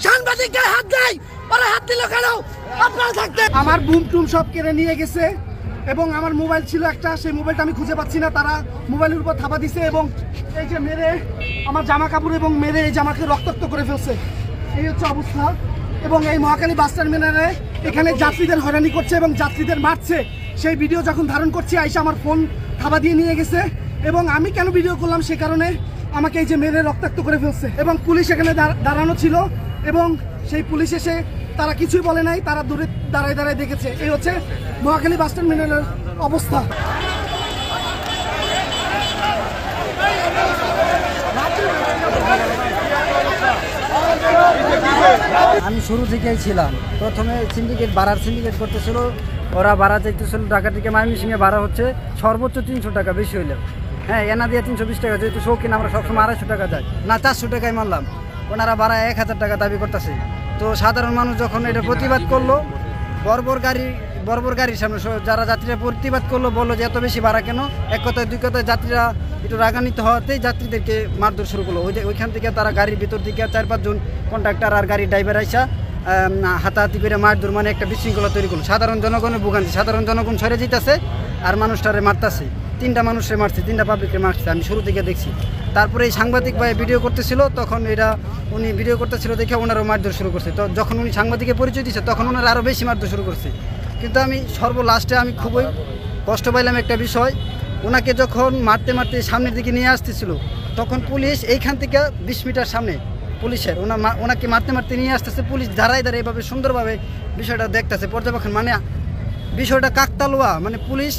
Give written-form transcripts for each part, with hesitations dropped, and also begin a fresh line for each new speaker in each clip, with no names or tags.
সাংবাদিক গায়ে হাত দেয়, ওরা হাত দিল কেন? আপনারা থাকতে আমার বুম টুম সব কেড়ে নিয়ে গেছে এবং আমার মোবাইল ছিল একটা, সেই মোবাইলটা আমি খুঁজে পাচ্ছি না। তারা মোবাইলের উপর থাপা দিছে এবং এই যে মেরে আমার জামা কাপড় এবং মেরে এই জামাকে রক্তাক্ত করে ফেলছে। এই হচ্ছে অবস্থা। এবং এই মহাখালী বাস টার্মিনালে এখানে যাত্রীদের হয়রানি করছে এবং যাত্রীদের মারছে। সেই ভিডিও যখন ধারণ করছি আইসা আমার ফোন থাবা দিয়ে নিয়ে গেছে এবং আমি কেন ভিডিও করলাম সে কারণে আমাকে এই যে মেরে রক্তাক্ত করে ফেলছে। এবং পুলিশ এখানে দাঁড়ানো ছিল এবং সেই পুলিশ এসে তারা কিছুই বলে নাই, তারা দূরে দাঁড়ায় দাঁড়ায় দেখেছে। এই হচ্ছে মহাখালী বাস টার্মিনালের অবস্থা।
আমি শুরু থেকেই ছিলাম। প্রথমে সিন্ডিকেট করতেছিল, ওরা ভাড়া চাইতেছিল ঢাকা থেকে ময়মনসিংহে ভাড়া হচ্ছে সর্বোচ্চ 300 টাকা, বেশি হইলে হ্যাঁ এনা দিয়ে 320 টাকা, যেহেতু শৌখিন আমরা সবসময় 250 টাকা যায় না, 400 টাকায় মানলাম। ওনারা ভাড়া 1000 টাকা দাবি করতেছে। তো সাধারণ মানুষ যখন এটা প্রতিবাদ করলো, বর্বর গাড়ির সামনে যারা যাত্রীরা প্রতিবাদ করলো, বললো যে এত বেশি ভাড়া কেন। এক কথায় দুই কথায় যাত্রীরা একটু রাগান্বিত হওয়াতেই যাত্রীদেরকে মারধর শুরু করলো। ওইখান থেকে তারা গাড়ির ভিতর দিকে 4-5 জন কন্ডাক্টর আর গাড়ির ড্রাইভার আইসা হাতাহাতি করে মারধর, মানে একটা বিশৃঙ্খলা তৈরি করলো। সাধারণ জনগণের ভোগান্তি, সাধারণ জনগণ সরে যেতেছে আর মানুষটারে মারতেছে। 3টা মানুষে মারছে, 3টা পাবলিককে মারছে, আমি শুরু থেকে দেখছি। তারপরে এই সাংবাদিক ভাই ভিডিও করতেছিল, তখন উনি ভিডিও করতেছিল দেখে ওনারও মারধর শুরু করছে। তো যখন উনি সাংবাদিকের পরিচয় দিচ্ছে তখন ওনারা আরও বেশি মারধর শুরু করছে। কিন্তু আমি সর্বলাস্টে আমি খুবই কষ্ট পাইলাম একটা বিষয়, ওনাকে যখন মারতে মারতে সামনের দিকে নিয়ে আসতেছিল তখন পুলিশ এইখান থেকে 20 মিটার সামনে পুলিশের ওনাকে মারতে মারতে নিয়ে আসতেছে। পুলিশ দাঁড়ায় এভাবে সুন্দরভাবে বিষয়টা দেখতেছে, পর্যবেক্ষণ, মানে বিষয়টা কাকতালুয়া। মানে পুলিশ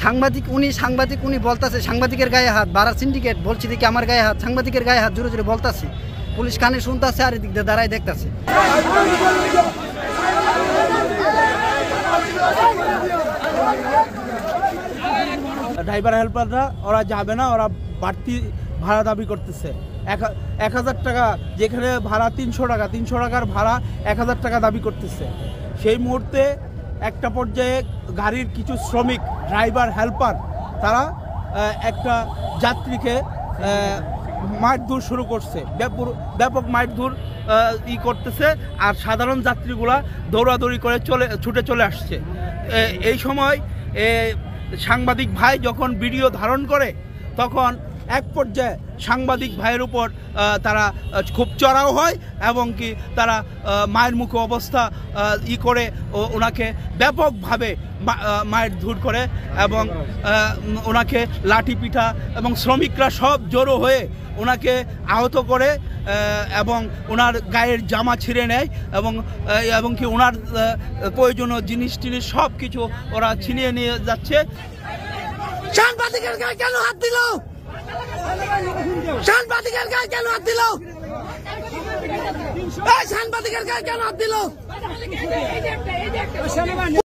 সাংবাদিক উনি বলতেছে সাংবাদিকের গায়ে হাত, ভাড়া সিন্ডিকেট বলছি দেখি আমার গায়ে হাত, সাংবাদিকের গায়ে হাত জোরে জোরে বলতেছে। পুলিশ কানে শুনতেছে আর এদিক দিয়ে দাঁড়ায় দেখতেছে।
ড্রাইভার হেল্পাররা ওরা যাবে না, ওরা বাড়তি ভাড়া দাবি করতেছে। 1000 টাকা, যেখানে ভাড়া 300 টাকা, 300 টাকার ভাড়া 1000 টাকা দাবি করতেছে। সেই মুহূর্তে একটা পর্যায়ে গাড়ির কিছু শ্রমিক, ড্রাইভার হেল্পার, তারা একটা যাত্রীকে মারধর শুরু করছে, ব্যাপক মারধর করতেছে। আর সাধারণ যাত্রীগুলা দৌড়াদৌড়ি করে ছুটে চলে আসছে। এই সময় সাংবাদিক ভাই যখন ভিডিও ধারণ করে তখন এক পর্যায়ে সাংবাদিক ভাইয়ের উপর তারা খুব চড়াও হয় এবং কি তারা মায়ের মুখে অবস্থা করে ওনাকে ব্যাপকভাবে মায়ের ধুর করে এবং ওনাকে লাঠি পিঠা এবং শ্রমিকরা সব জড়ো হয়ে ওনাকে আহত করে এবং ওনার গায়ের জামা ছিঁড়ে নেয় এবং কি ওনার প্রয়োজনীয় জিনিস টিনিস সব কিছু ওরা ছিনিয়ে নিয়ে যাচ্ছে।
সাংবাদিকের গায়ে কেন হাত দিল? সাংবাদিকের গায়ে কেন হাত দিল? সাংবাদিকের গায়ে কেন হাত দিল?